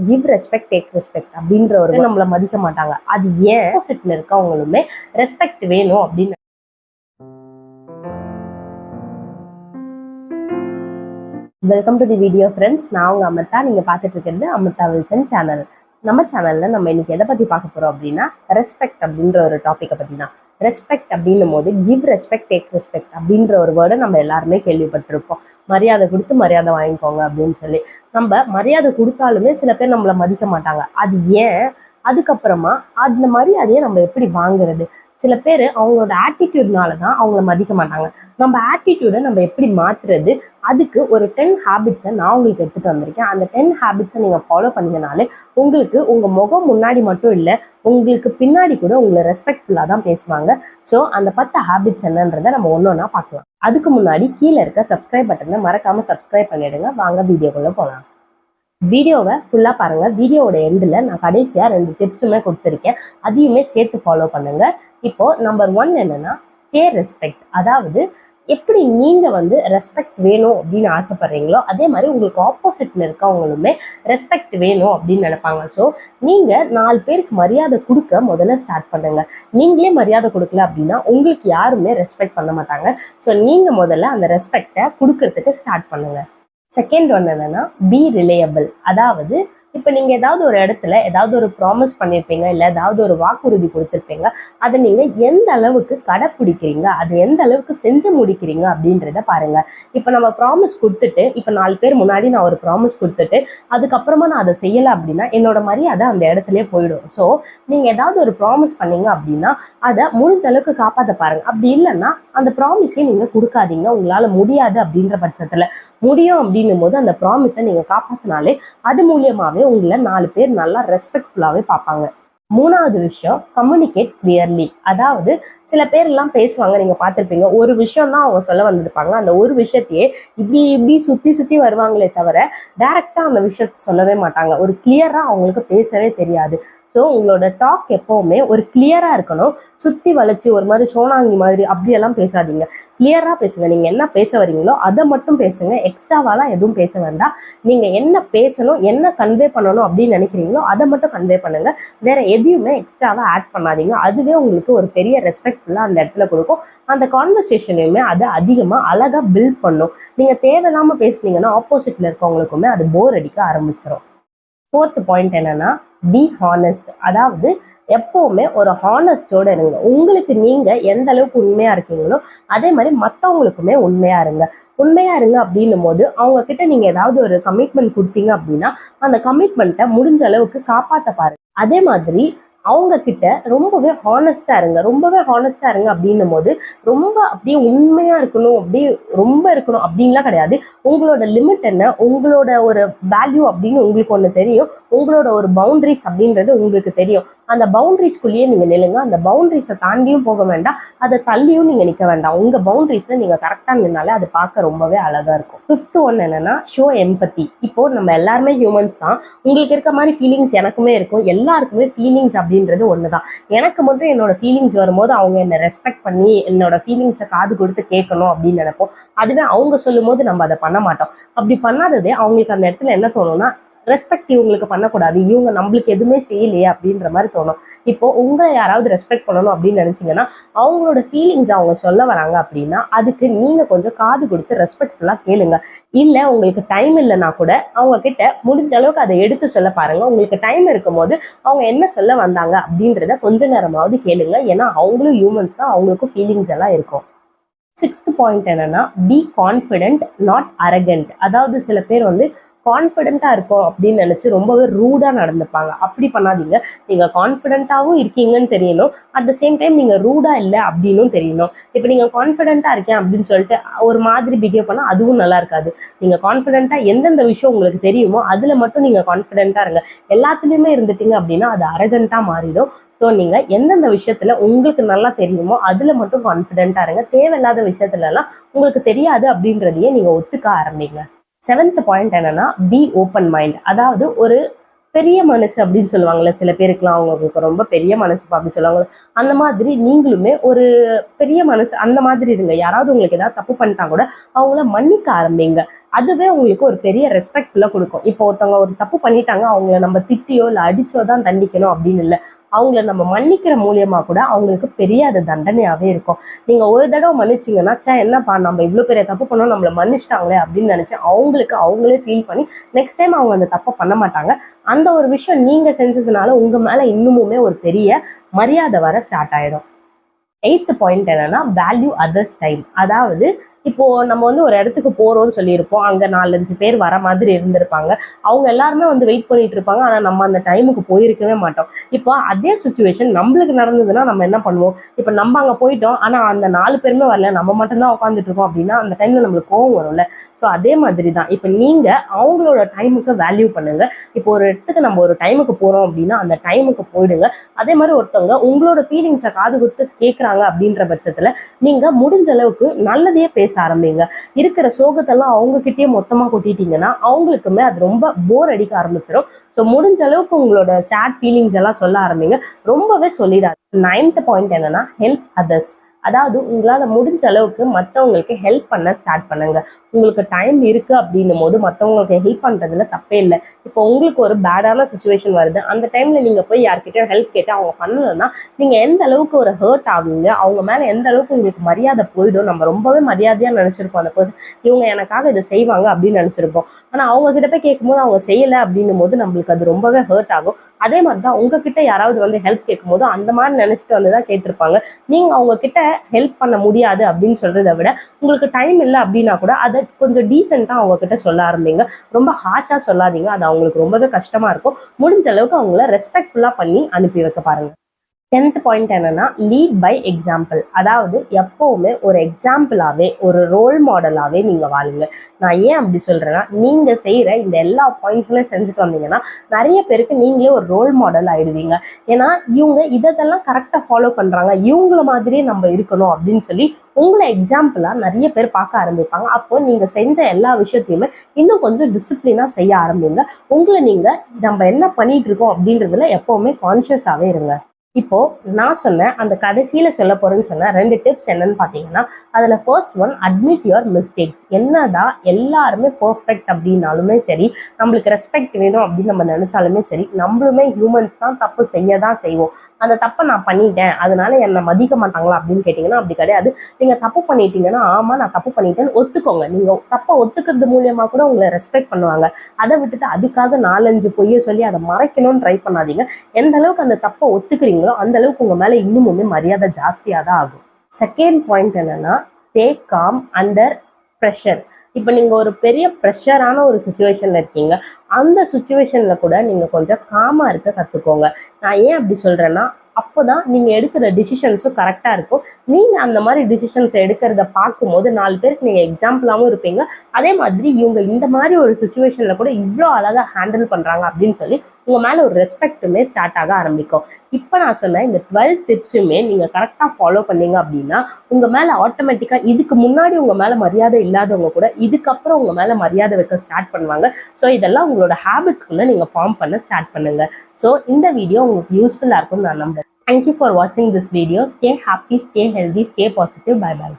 Give respect take respect அப்படின்ற ஒரு நம்மளை மதிக்க மாட்டாங்க. அது ஏன் ஆப்போசிட்ல இருக்கவங்களுமே ரெஸ்பெக்ட் வேணும் அப்படின்னு. Welcome to the video friends. நான் உங்க அமிர்தா. நீங்க பார்த்துட்டு இருக்கிறது அமிர்தா வில்சன் சேனல். நம்ம சேனல்ல நம்ம இன்னைக்கு எதை பத்தி பார்க்க போறோம் அப்படின்னா ரெஸ்பெக்ட் அப்படின்ற ஒரு டாபிக்கை பத்தி தான். ரெஸ்பெக்ட் அப்படின்னும் போது கிவ் ரெஸ்பெக்ட் டேக் ரெஸ்பெக்ட் அப்படின்ற ஒரு வேர்டை நம்ம எல்லாருமே கேள்விப்பட்டிருப்போம். மரியாதை கொடுத்து மரியாதை வாங்கிக்கோங்க அப்படின்னு சொல்லி. நம்ம மரியாதை கொடுத்தாலுமே சில பேர் நம்மளை மதிக்க மாட்டாங்க. அது ஏன்? அதுக்கப்புறமா அந்த மரியாதையை நம்ம எப்படி வாங்குறது? சில பேர் அவங்களோட ஆட்டிடியூட்னால தான் அவங்கள மதிக்க மாட்டாங்க. நம்ம ஆட்டிடியூடை நம்ம எப்படி மாற்றுறது? அதுக்கு ஒரு 10 ஹேபிட்ஸை நான் உங்களுக்கு எடுத்துகிட்டு வந்திருக்கேன். அந்த 10 ஹேபிட்ஸை நீங்கள் ஃபாலோ பண்ணீங்கனாலே உங்களுக்கு உங்கள் முகம் முன்னாடி மட்டும் இல்லை, உங்களுக்கு பின்னாடி கூட உங்களை ரெஸ்பெக்ட்ஃபுல்லாக தான் பேசுவாங்க. ஸோ அந்த 10 ஹேபிட்ஸ் என்னன்றதை நம்ம ஒன்று ஒன்றா பார்க்கலாம். அதுக்கு முன்னாடி கீழே இருக்க சப்ஸ்கிரைப் பட்டனை மறக்காமல் சப்ஸ்கிரைப் பண்ணிடுங்க. வாங்க வீடியோக்குள்ளே போகலாம். வீடியோவை ஃபுல்லாக பாருங்கள். வீடியோவோட எண்டில் நான் கடைசியாக 2 டிப்ஸுமே கொடுத்துருக்கேன். அதையுமே சேர்த்து ஃபாலோ பண்ணுங்கள். இப்போ நம்பர் 1 என்னன்னா ஸ்டே ரெஸ்பெக்ட். அதாவது எப்படி நீங்கள் ரெஸ்பெக்ட் வேணும் அப்படின்னு ஆசைப்படுறீங்களோ அதே மாதிரி உங்களுக்கு ஆப்போசிட்ல இருக்கவங்களுமே ரெஸ்பெக்ட் வேணும் அப்படின்னு நினைப்பாங்க. ஸோ நீங்கள் 4 பேருக்கு மரியாதை கொடுக்க முதல்ல ஸ்டார்ட் பண்ணுங்க. நீங்களே மரியாதை கொடுக்கல அப்படின்னா உங்களுக்கு யாருமே ரெஸ்பெக்ட் பண்ண மாட்டாங்க. ஸோ நீங்கள் முதல்ல அந்த ரெஸ்பெக்டை கொடுக்கறதுக்கு ஸ்டார்ட் பண்ணுங்க. செகண்ட் ஒன் என்னன்னா பி ரிலையபிள். அதாவது இப்போ நீங்கள் ஏதாவது ஒரு இடத்துல ஏதாவது ஒரு ப்ராமிஸ் பண்ணியிருப்பீங்க, இல்லை ஏதாவது ஒரு வாக்குறுதி கொடுத்துருப்பீங்க. அதை நீங்கள் எந்த அளவுக்கு கடைப்பிடிக்கிறீங்க, அது எந்த அளவுக்கு செஞ்சு முடிக்கிறீங்க அப்படின்றத பாருங்க. இப்போ நம்ம ப்ராமிஸ் கொடுத்துட்டு இப்போ 4 பேர் முன்னாடி நான் ஒரு ப்ராமிஸ் கொடுத்துட்டு அதுக்கப்புறமா நான் அதை செய்யலை அப்படின்னா என்னோட மரியாதை அந்த இடத்துலயே போயிடும். ஸோ நீங்கள் ஏதாவது ஒரு ப்ராமிஸ் பண்ணீங்க அப்படின்னா அதை முடிஞ்ச அளவுக்கு காப்பாற்ற பாருங்க. அப்படி இல்லைன்னா அந்த ப்ராமிஸே நீங்கள் கொடுக்காதீங்க. உங்களால் முடியாது அப்படின்ற பட்சத்தில். முடியும் அப்படின்னும் போது அந்த ப்ராமிஸை நீங்கள் காப்பாற்றினாலே அது மூலியமாகவே உங்களை 4 பேர் நல்லா ரெஸ்பெக்ட்ஃபுல்லாகவே பார்ப்பாங்க. 3வது விஷயம் கம்யூனிகேட் கிளியர்லி. அதாவது சில பேர் எல்லாம் பேசுவாங்க, நீங்க பார்த்துருப்பீங்க. ஒரு விஷயம் தான் அவங்க சொல்ல வந்திருப்பாங்க. அந்த ஒரு விஷயத்தையே இப்படி சுத்தி வருவாங்களே தவிர டைரக்டா அந்த விஷயத்த சொல்லவே மாட்டாங்க. ஒரு கிளியரா அவங்களுக்கு பேசவே தெரியாது. ஸோ உங்களோட டாக் எப்பவுமே ஒரு கிளியரா இருக்கணும். சுத்தி வளைச்சு ஒரு மாதிரி சோனாங்கி மாதிரி அப்படியெல்லாம் பேசாதீங்க. கிளியரா பேசுங்க. நீங்க என்ன பேச வரீங்களோ அதை மட்டும் பேசுங்க. எக்ஸ்ட்ராவாலாம் எதுவும் பேச வேண்டாம். நீங்க என்ன பேசணும், என்ன கன்வே பண்ணணும் அப்படின்னு நினைக்கிறீங்களோ அதை மட்டும் கன்வே பண்ணுங்க. வேற எதையுமே எக்ஸ்ட்ராவா ஆட் பண்ணாதீங்க. அதுவே உங்களுக்கு ஒரு பெரிய ரெஸ்பெக்ட்ஃபுல்லா அந்த இடத்துல கொடுக்கும். அந்த கான்வர்சேஷனையுமே அதை அதிகமா அழகா பில்ட் பண்ணும். நீங்க தேவையில்லாம பேசுனீங்கன்னா ஆப்போசிட்ல இருக்கவங்களுக்குமே அது போர் அடிக்க ஆரம்பிச்சிடும். 4th பாயிண்ட் என்னன்னா பி ஹானஸ்ட். அதாவது எப்பவுமே ஒரு ஹானஸ்டோட இருங்க. உங்களுக்கு நீங்க எந்த அளவுக்கு உண்மையா இருக்கீங்களோ அதே மாதிரி மற்றவங்களுக்குமே உண்மையா இருங்க. உண்மையா இருங்க அப்படின்னும் போது அவங்க கிட்ட நீங்க ஏதாவது ஒரு கமிட்மெண்ட் கொடுத்தீங்க அப்படின்னா அந்த கமிட்மெண்ட்டை முடிஞ்ச அளவுக்கு காப்பாற்ற பாருங்க. அதே மாதிரி அவங்க கிட்ட ரொம்பவே ஹானஸ்டா இருங்க அப்படின்னும் போது ரொம்ப அப்படியே உண்மையா இருக்கணும், அப்படியே ரொம்ப இருக்கணும் அப்படின்லாம் கிடையாது. உங்களோட லிமிட் என்ன, உங்களோட ஒரு வேல்யூ அப்படின்னு உங்களுக்கு ஒன்று தெரியும். உங்களோட ஒரு பவுண்டரிஸ் அப்படின்றது உங்களுக்கு தெரியும். அந்த பவுண்டரிஸ்குள்ளேயே நீங்க நில்லுங்க. அந்த பவுண்டரிஸை தாண்டியும் போக வேண்டாம், அதை தள்ளியும் நீங்க நிற்க வேண்டாம். உங்க பவுண்டரிஸை நீங்க கரெக்டா நின்னாலே அது பார்க்க ரொம்பவே அழகா இருக்கும். 5th ஒன் என்னன்னா ஷோ எம்பத்தி. இப்போ நம்ம எல்லாருமே ஹியூமன்ஸ் தான். உங்களுக்கு இருக்க மாதிரி ஃபீலிங்ஸ் எனக்குமே இருக்கும். எல்லாருக்குமே ஃபீலிங்ஸ் அப்படின்றது ஒண்ணுதான். எனக்கு மட்டும் என்னோட ஃபீலிங்ஸ் வரும்போது அவங்க என்னை ரெஸ்பெக்ட் பண்ணி என்னோட ஃபீலிங்ஸை காது கொடுத்து கேட்கணும் அப்படின்னு நினைப்போம். அதுவே அவங்க சொல்லும் போது நம்ம அதை பண்ண மாட்டோம். அப்படி பண்ணாததே அவங்களுக்கு அந்த இடத்துல என்ன தோணும்னா ரெஸ்பெக்ட் இவங்களுக்கு பண்ணக்கூடாது, இவங்க நம்மளுக்கு எதுவுமே செய்யலையே அப்படின்ற மாதிரி தோணும். இப்போ உங்களை யாராவது ரெஸ்பெக்ட் பண்ணணும் அப்படின்னு நினைச்சீங்கன்னா அவங்களோட ஃபீலிங்ஸ் அவங்க சொல்ல வராங்க அப்படின்னா அதுக்கு நீங்க கொஞ்சம் காது கொடுத்து ரெஸ்பெக்ட்ஃபுல்லா கேளுங்க. இல்ல உங்களுக்கு டைம் இல்லைன்னா கூட அவங்க கிட்ட முடிஞ்ச அளவுக்கு அதை எடுத்து சொல்ல பாருங்க. உங்களுக்கு டைம் இருக்கும் போது அவங்க என்ன சொல்ல வந்தாங்க அப்படின்றத கொஞ்ச நேரமாவது கேளுங்க. ஏன்னா அவங்களும் ஹியூமன்ஸ் தான், அவங்களுக்கும் ஃபீலிங்ஸ் எல்லாம் இருக்கும். 6th பாயிண்ட் என்னன்னா பி கான்ஃபிடென்ட் நாட் அரகண்ட். அதாவது சில பேர் கான்ஃபிடென்ட்டா இருக்கும் அப்படின்னு நினைச்சு ரொம்பவே ரூடா நடந்துப்பாங்க. அப்படி பண்ணாதீங்க. நீங்க கான்ஃபிடென்ட்டாவும் இருக்கீங்கன்னு தெரியணும், அட் த சேம் டைம் நீங்க ரூடா இல்லை அப்படின்னும் தெரியணும். இப்போ நீங்க கான்ஃபிடென்ட்டா இருக்கேன் அப்படின்னு சொல்லிட்டு ஒரு மாதிரி பிஹேவ் பண்ணா அதுவும் நல்லா இருக்காது. நீங்க கான்ஃபிடென்ட்டா எந்தெந்த விஷயம் உங்களுக்கு தெரியுமோ அதுல மட்டும் நீங்க கான்ஃபிடென்ட்டா இருங்க. எல்லாத்துலயுமே இருந்துட்டீங்க அப்படின்னா அது அரகண்டா மாறிடும். ஸோ நீங்க எந்தெந்த விஷயத்துல உங்களுக்கு நல்லா தெரியுமோ அதுல மட்டும் கான்ஃபிடென்ட்டா இருங்க. தேவையில்லாத விஷயத்துல எல்லாம் உங்களுக்கு தெரியாது அப்படின்றதையே நீங்க ஒத்துக்க ஆரம்பிங்க. 7th பாயிண்ட் என்னன்னா பி ஓப்பன் மைண்ட். அதாவது ஒரு பெரிய மனசு அப்படின்னு சொல்லுவாங்கல்ல, சில பேருக்குலாம் அவங்களுக்கு ரொம்ப பெரிய மனசு அப்படி சொல்லுவாங்க. அந்த மாதிரி நீங்களுமே ஒரு பெரிய மனசு அந்த மாதிரி இருங்க. யாராவது உங்களுக்கு ஏதாவது தப்பு பண்ணிட்டா கூட அவங்கள மன்னிக்க ஆரம்பிங்க. அதுவே உங்களுக்கு ஒரு பெரிய ரெஸ்பெக்ட்ஃபுல்லா கொடுக்கும். இப்போ ஒருத்தவங்க ஒரு தப்பு பண்ணிட்டாங்க, அவங்கள நம்ம திட்டியோ இல்ல அடிச்சோ தான் தண்டிக்கணும் அப்படின்னு இல்லை. அவங்கள நம்ம மன்னிக்கிற மூலியமா கூட அவங்களுக்கு பெரிய அது தண்டனையாவே இருக்கும். நீங்க ஒரு தடவை மன்னிச்சீங்கன்னா, என்னப்பா நம்ம இவ்வளவு பெரிய தப்பு பண்ணோம், நம்மள மன்னிச்சிட்டாங்களே அப்படின்னு நினைச்சு அவங்களுக்கு அவங்களே ஃபீல் பண்ணி நெக்ஸ்ட் டைம் அவங்க அந்த தப்பை பண்ண மாட்டாங்க. அந்த ஒரு விஷயம் நீங்க செஞ்சதுனால உங்க மேல இன்னுமுமே ஒரு பெரிய மரியாதை வர ஸ்டார்ட் ஆயிடும். 8th பாயிண்ட் என்னன்னா, வேல்யூ அதர்ஸ் டைம். அதாவது இப்போ நம்ம ஒரு இடத்துக்கு போறோம்னு சொல்லியிருப்போம். அங்க 4-5 பேர் வர மாதிரி இருந்திருப்பாங்க. அவங்க எல்லாருமே வெயிட் பண்ணிட்டு இருப்பாங்க. ஆனா நம்ம அந்த டைமுக்கு போயிருக்கவே மாட்டோம். இப்போ அதே சுச்சுவேஷன் நம்மளுக்கு நடந்ததுன்னா நம்ம என்ன பண்ணுவோம்? இப்போ நம்ம அங்க போயிட்டோம், ஆனா அந்த 4 பேருமே வரல, நம்ம மட்டும்தான் உட்காந்துட்டு இருக்கோம் அப்படின்னா அந்த டைம்ல நம்மளுக்கு கோவம் வரும்ல. ஸோ அதே மாதிரி தான் இப்போ நீங்க அவங்களோட டைமுக்கு வேல்யூ பண்ணுங்க. இப்போ ஒரு இடத்துக்கு நம்ம ஒரு டைமுக்கு போறோம் அப்படின்னா அந்த டைமுக்கு போயிடுங்க. அதே மாதிரி ஒருத்தவங்க உங்களோட ஃபீலிங்ஸை காது கொடுத்து கேட்குறாங்க அப்படின்ற பட்சத்துல நீங்க முடிஞ்ச அளவுக்கு நல்லதையே பேச ஆரம்பிங்க. இருக்கிற சோகத்தெல்லாம் அவங்க கிட்டயே மொத்தமா கொட்டிட்டீங்கன்னா அவங்களுக்குமே அது ரொம்ப போர் அடிக்க ஆரம்பிச்சிடும். ஸோ முடிஞ்ச அளவுக்கு உங்களோட சேட் ஃபீலிங்ஸ் எல்லாம் சொல்ல ஆரம்பிங்க. ரொம்பவே சொல்லிடாது. 9th பாயிண்ட் என்னன்னா, ஹெல்ப் அதர்ஸ். அதாவது உங்களால முடிஞ்ச அளவுக்கு மற்றவங்களுக்கு ஹெல்ப் பண்ண ஸ்டார்ட் பண்ணுங்க. உங்களுக்கு டைம் இருக்கு அப்படின்னும் போது மற்றவங்களுக்கு ஹெல்ப் பண்றதுல தப்பே இல்லை. இப்போ உங்களுக்கு ஒரு பேடான சுச்சுவேஷன் வருது, அந்த டைம்ல நீங்க போய் யார்கிட்டயும் ஹெல்ப் கேட்டு அவங்க பண்ணலன்னா நீங்க எந்த அளவுக்கு ஒரு ஹர்ட் ஆகுங்க, அவங்க மேல எந்த அளவுக்கு உங்களுக்கு மரியாதை போயிடும். நம்ம ரொம்பவே மரியாதையா நினைச்சிருப்போம் அந்த பர்சன், இவங்க எனக்காக இதை செய்வாங்க அப்படின்னு நினைச்சிருப்போம். ஆனா அவங்க கிட்ட போய் கேட்கும்போது அவங்க செய்யலை அப்படின்னும் போது நம்மளுக்கு அது ரொம்பவே ஹர்ட் ஆகும். அதே மாதிரிதான் உங்ககிட்ட யாராவது ஹெல்ப் கேட்கும் போது அந்த மாதிரி நினைச்சிட்டு வந்துதான் கேட்டிருப்பாங்க. நீங்க அவங்க கிட்ட ஹெல்ப் பண்ண முடியாது அப்படின்னு சொல்றதை விட உங்களுக்கு டைம் இல்லை அப்படின்னா கூட அதை கொஞ்சம் டீசெண்டா அவங்க கிட்ட சொல்ல ஆரம்பிங்க. ரொம்ப ஹார்ஷா சொல்லாதீங்க, அது அவங்களுக்கு ரொம்பவே கஷ்டமா இருக்கும். முடிஞ்ச அளவுக்கு அவங்கள ரெஸ்பெக்ட்ஃபுல்லா பண்ணி அனுப்பி வைக்க பாருங்க. 10th பாயிண்ட் என்னன்னா, லீட் பை எக்ஸாம்பிள். அதாவது எப்பவுமே ஒரு எக்ஸாம்பிளாவே ஒரு ரோல் மாடலாவே நீங்க வாழுங்க. நான் ஏன் அப்படி சொல்றேன்னா, நீங்க செய்யற இந்த எல்லா பாயிண்ட்ஸுமே செஞ்சுட்டு வந்தீங்கன்னா நிறைய பேருக்கு நீங்களே ஒரு ரோல் மாடல் ஆயிடுவீங்க. ஏன்னா இவங்க இதெல்லாம் கரெக்டா ஃபாலோ பண்றாங்க, இவங்கள மாதிரியே நம்ம இருக்கணும் அப்படின்னு சொல்லி உங்களை எக்ஸாம்பிளா நிறைய பேர் பார்க்க ஆரம்பிப்பாங்க. அப்போ நீங்க செஞ்ச எல்லா விஷயத்தையுமே இன்னும் கொஞ்சம் டிசிப்ளினா செய்ய ஆரம்பிங்க. உங்களை நீங்க நம்ம என்ன பண்ணிட்டு இருக்கோம் அப்படின்றதுல எப்பவுமே கான்சியஸாவே இருங்க. இப்போ நான் சொன்னேன் அந்த கடைசியில சொல்ல போறேன்னு சொன்ன 2 டிப்ஸ் என்னன்னு பாத்தீங்கன்னா, அதுல first one, admit your mistakes. என்னதான் எல்லாருமே பெர்ஃபெக்ட் அப்படின்னாலுமே சரி, நம்மளுக்கு ரெஸ்பெக்ட் வேணும் அப்படின்னு நம்ம நினைச்சாலுமே சரி, நம்மளுமே ஹியூமன்ஸ் தான், தப்பு செய்யதான் செய்வோம். அந்த தப்பை நான் பண்ணிட்டேன் அதனால என்னை மதிக்க மாட்டாங்களா அப்படின்னு கேட்டீங்கன்னா அப்படி கிடையாது. நீங்க தப்பு பண்ணிட்டீங்கன்னா ஆமா நான் தப்பு பண்ணிட்டேன்னு ஒத்துக்கோங்க. நீங்க தப்பை ஒத்துக்கிறது மூலியமா கூட உங்களை ரெஸ்பெக்ட் பண்ணுவாங்க. அதை விட்டுட்டு அதுக்காக 4-5 பொய்யை சொல்லி அதை மறைக்கணும்னு ட்ரை பண்ணாதீங்க. எந்த அளவுக்கு அந்த தப்பை ஒத்துக்கிறீங்களோ அந்த அளவுக்கு உங்க மேல இன்னுமுமே மரியாதை ஜாஸ்தியா தான் ஆகும். செகண்ட் பாயிண்ட் என்னன்னா, ஸ்டே காம் அண்டர் ப்ரெஷர். இப்போ நீங்க ஒரு பெரிய ப்ரெஷரான ஒரு சுச்சுவேஷன்ல இருக்கீங்க, அந்த சுச்சுவேஷன்ல கூட நீங்க கொஞ்சம் காமா இருக்க கத்துக்கோங்க. நான் ஏன் அப்படி சொல்றேன்னா, அப்போதான் நீங்க எடுக்கிற டிசிஷன்ஸும் கரெக்டா இருக்கும். நீங்க அந்த மாதிரி டிசிஷன்ஸ் எடுக்கிறத பார்க்கும்போது 4 பேருக்கு நீங்க எக்ஸாம்பிளாவும் இருப்பீங்க. அதே மாதிரி இவங்க இந்த மாதிரி ஒரு சுச்சுவேஷன்ல கூட இவ்வளோ அழகா ஹேண்டில் பண்றாங்க அப்படின்னு சொல்லி உங்க மேல ஒரு ரெஸ்பெக்ட்டுமே ஸ்டார்ட் ஆக ஆரம்பிக்கும். இப்போ நான் சொன்ன இந்த 12 டிப்ஸுமே நீங்க கரெக்டா ஃபாலோ பண்ணீங்க அப்படின்னா உங்க மேல ஆட்டோமேட்டிக்கா இதுக்கு முன்னாடி உங்க மேல மரியாதை இல்லாதவங்க கூட இதுக்கப்புறம் உங்க மேல மரியாதை வைக்க ஸ்டார்ட் பண்ணுவாங்க. ஸோ இதெல்லாம் உங்களோட ஹேபிட்ஸ்குள்ள நீங்க ஃபார்ம் பண்ண ஸ்டார்ட் பண்ணுங்க. ஸோ இந்த வீடியோ உங்களுக்கு யூஸ்ஃபுல்லா இருக்கும்னு நான் நம்புறேன். Thank you for watching this video. Stay happy, stay healthy, stay positive. Bye bye.